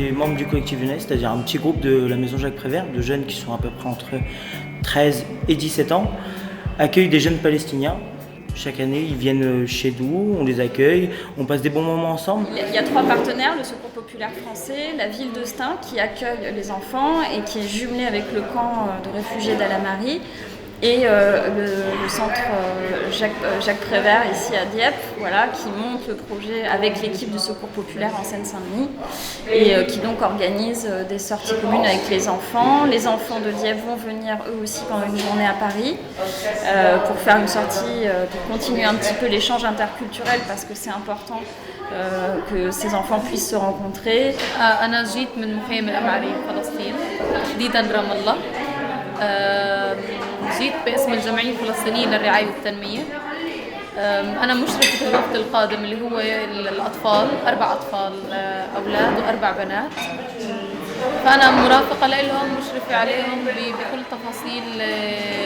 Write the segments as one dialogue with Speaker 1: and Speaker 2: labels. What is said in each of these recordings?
Speaker 1: des membres du collectif jeunesse, c'est-à-dire un petit groupe de la Maison Jacques Prévert, de jeunes qui sont à peu près entre 13 et 17 ans, accueillent des jeunes palestiniens. Chaque année, ils viennent chez nous, on les accueille, on passe des bons moments ensemble.
Speaker 2: Il y a 3 partenaires, le Secours populaire français, la ville de Stein qui accueille les enfants et qui est jumelée avec le camp de réfugiés d'Al-Amari et le centre Jacques Prévert ici à Dieppe, voilà, qui monte le projet avec l'équipe du Secours populaire en Seine-Saint-Denis et qui donc organise des sorties communes avec les enfants. Les enfants de Dieppe vont venir eux aussi pendant une journée à Paris pour faire une sortie, pour continuer un petit peu l'échange interculturel parce que c'est important que ces enfants puissent se rencontrer.
Speaker 3: أنا جيت من مخيم الأمعري فلسطين تحديدا رام الله. جيت باسم الجمعية الفلسطينية للرعاية والتنمية. أنا مشرفة الوفد القادم اللي هو الأطفال 4 أطفال أولاد و4 بنات. فأنا مرافقة لهم مشرفة عليهم بكل التفاصيل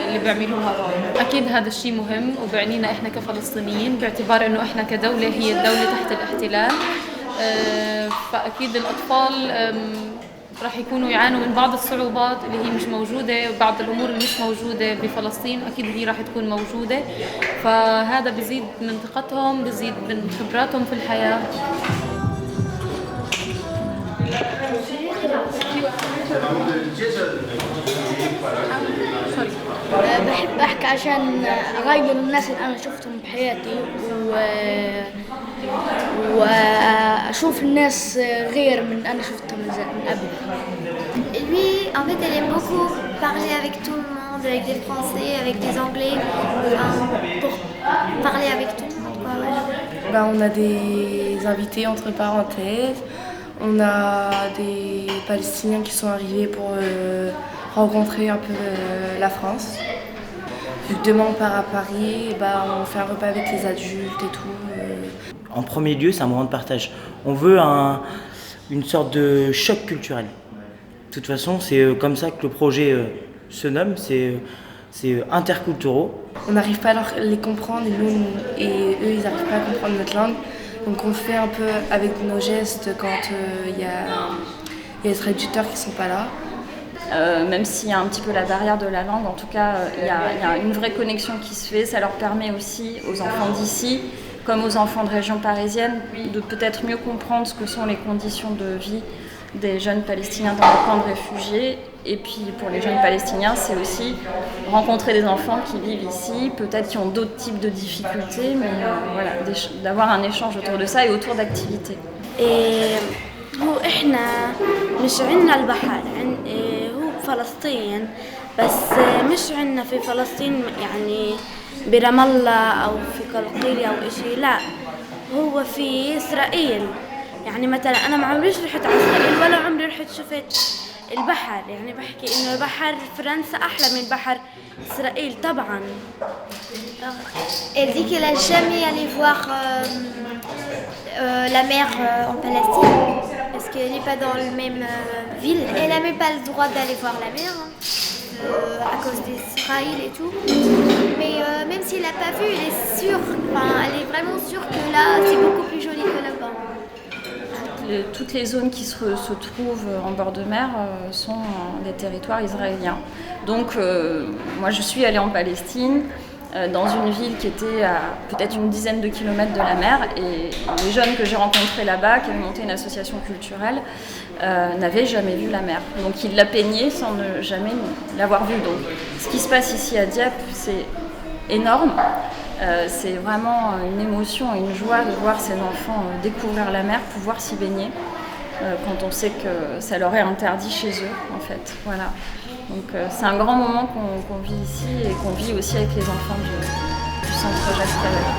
Speaker 3: اللي بيعملوها هون. أكيد هذا الشيء مهم وبعنينا إحنا كفلسطينيين باعتبار إنه إحنا كدولة هي الدولة تحت الاحتلال. فأكيد الأطفال راح يكونوا يعانوا من بعض الصعوبات اللي هي مش موجودة، بعض الأمور اللي مش موجودة بفلسطين أكيد هي راح تكون موجودة. فهذا بزيد من ثقتهم، بزيد من خبراتهم في الحياة.
Speaker 4: بحب أحكي عشان أغير الناس اللي أنا شفتهم بحياتي وأشوف الناس غير من أنا شفتهم من قبل.
Speaker 5: Lui, en fait, elle aime beaucoup parler avec tout le monde, avec des Français, avec des Anglais, pour parler avec tout le monde, quoi, voilà.
Speaker 6: On a des invités entre parenthèses, on a des Palestiniens qui sont arrivés pour rencontrer un peu la France. Vu que demain on part à Paris, on fait un repas avec les adultes et tout.
Speaker 1: En premier lieu, c'est un moment de partage. On veut une sorte de choc culturel. De toute façon, c'est comme ça que le projet se nomme, c'est interculturaux.
Speaker 6: On n'arrive pas à les comprendre et eux, ils n'arrivent pas à comprendre notre langue. Donc on fait un peu avec nos gestes quand il y a les traducteurs qui ne sont pas là.
Speaker 2: Même s'il y a un petit peu la barrière de la langue, en tout cas, il y a une vraie connexion qui se fait. Ça leur permet aussi aux enfants d'ici, comme aux enfants de région parisienne, de peut-être mieux comprendre ce que sont les conditions de vie des jeunes Palestiniens dans le camp de réfugiés. Et puis pour les jeunes Palestiniens, c'est aussi rencontrer des enfants qui vivent ici, peut-être qui ont d'autres types de difficultés, mais voilà, d'avoir un échange autour de ça et autour d'activités.
Speaker 4: هو إحنا مش عنا البحر هو فلسطين بس مش عنا في فلسطين يعني برام الله أو في قلقيلية أو إشي لا هو في إسرائيل يعني مثلا أنا ما عمريش رحت على إسرائيل ولا عمري رحت شفت البحر يعني بحكي إنه بحر فرنسا أحلى من بحر إسرائيل طبعا.
Speaker 5: Elle dit qu'elle a jamais allé voir la mer en Palestine parce qu'elle n'est pas dans la même ville. Elle n'a même pas le droit d'aller voir la mer à cause d'Israël et tout. Mais même s'il n'a pas vu, elle est sûre, elle est vraiment sûre que là c'est beaucoup plus joli que là-bas.
Speaker 2: Toutes les zones qui se trouvent en bord de mer sont des territoires israéliens. Donc moi je suis allée en Palestine, dans une ville qui était à peut-être une dizaine de kilomètres de la mer et les jeunes que j'ai rencontrés là-bas, qui avaient monté une association culturelle, n'avaient jamais vu la mer. Donc ils la peignaient sans ne jamais l'avoir vue. Donc ce qui se passe ici à Dieppe, c'est énorme. C'est vraiment une émotion et une joie de voir ces enfants découvrir la mer, pouvoir s'y baigner, quand on sait que ça leur est interdit chez eux, en fait. Voilà. Donc c'est un grand moment qu'on vit ici et qu'on vit aussi avec les enfants du centre Jacques Prévert.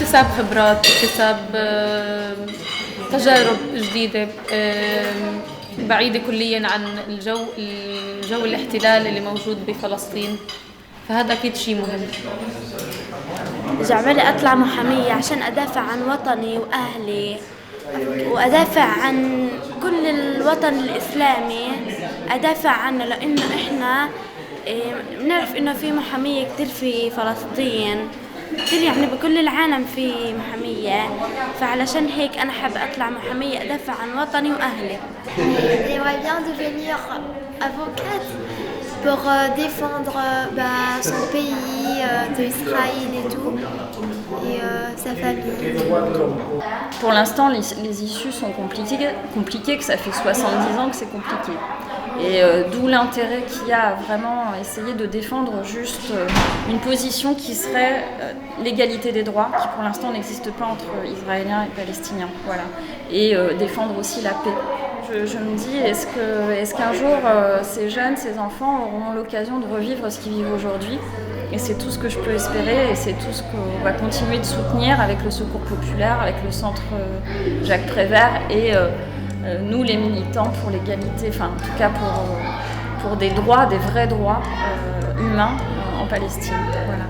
Speaker 3: اكتساب خبرات، اكتساب تجارب جديدة، بعيدة كليا عن الجو الاحتلال اللي موجود بفلسطين، فهذا أكيد شيء مهم.
Speaker 4: جعبالي أطلع محامية عشان أدافع عن وطني وأهلي وأدافع عن كل الوطن الإسلامي، أدافع عنه لأنه إحنا بنعرف إنه في محامية كتير في فلسطين كتير، يعني بكل العالم في محامية، فعلشان هيك أنا حابة أطلع محامية أدافع عن وطني وأهلي.
Speaker 5: J'aimerais bien devenir avocate pour défendre son pays d'Israël et tout, et sa famille.
Speaker 2: Pour l'instant, les issues sont compliquées, que ça fait 70 ans que c'est compliqué. Et d'où l'intérêt qu'il y a à vraiment essayer de défendre juste une position qui serait l'égalité des droits, qui pour l'instant n'existe pas entre Israéliens et Palestiniens. Voilà. Et défendre aussi la paix. Je me dis, est-ce qu'un jour ces jeunes, ces enfants auront l'occasion de revivre ce qu'ils vivent aujourd'hui? Et c'est tout ce que je peux espérer, et c'est tout ce qu'on va continuer de soutenir avec le Secours populaire, avec le centre Jacques Prévert et nous les militants pour l'égalité, enfin en tout cas pour des droits, des vrais droits humains en Palestine. Voilà.